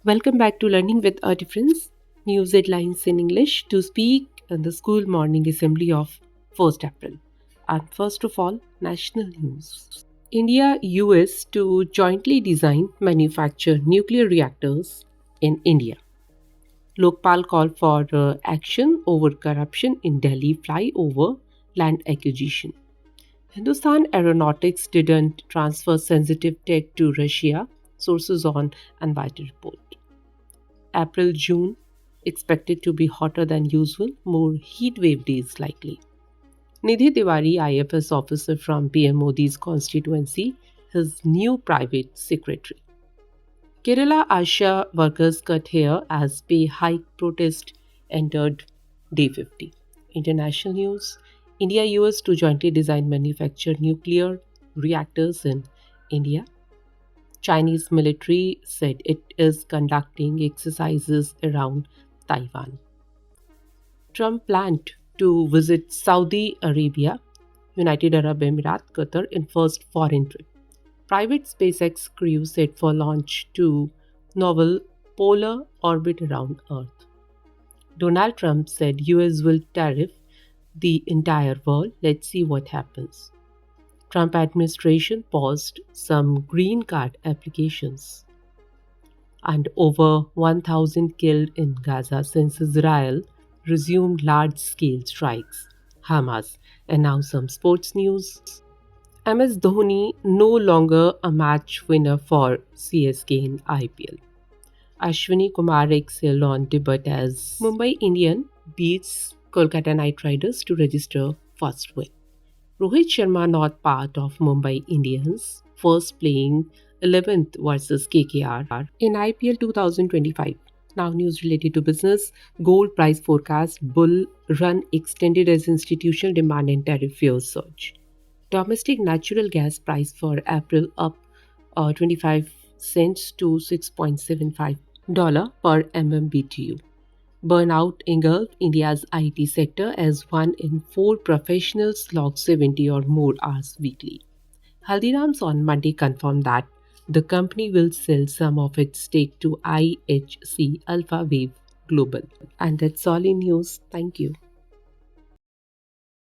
Welcome back to Learning with a Difference. News headlines in English to speak in the school morning assembly of 1st April. And first of all, national news. India US to jointly design manufacture nuclear reactors in India. Lokpal call for action over corruption in Delhi flyover land acquisition. Hindustan Aeronautics didn't transfer sensitive tech to Russia, sources on Envita report. April June expected to be hotter than usual, more heat wave days likely. Nidhi Tiwari, IFS officer from PM Modi's constituency, his new private secretary. Kerala Asha workers cut hair as pay hike protest entered day 50. International news. India US to jointly design manufacture nuclear reactors in India. Chinese military said it is conducting exercises around Taiwan. Trump planned to visit Saudi Arabia, United Arab Emirates, Qatar in first foreign trip. Private SpaceX crew set for launch to novel polar orbit around Earth. Donald Trump said US will tariff the entire world. Let's see what happens. Trump administration paused some green card applications. And over 1,000 killed in Gaza since Israel resumed large scale strikes. Hamas. And now some sports news. MS Dhoni no longer a match winner for CSK in IPL. Ashwini Kumar excelled on debut as Mumbai Indian beats Kolkata Knight Riders to register first win. Rohit Sharma not part of Mumbai Indians, first playing 11th versus KKR in IPL 2025. Now news related to business. Gold price forecast. Bull run extended as institutional demand and tariff fears surge. Domestic natural gas price for April up 25 cents to $6.75 per MMBTU. Burnout engulfed India's IT sector as 1 in 4 professionals log 70 or more hours weekly. Haldiram's on Monday confirmed that the company will sell some of its stake to IHC Alpha Wave Global. And that's all in news. Thank you.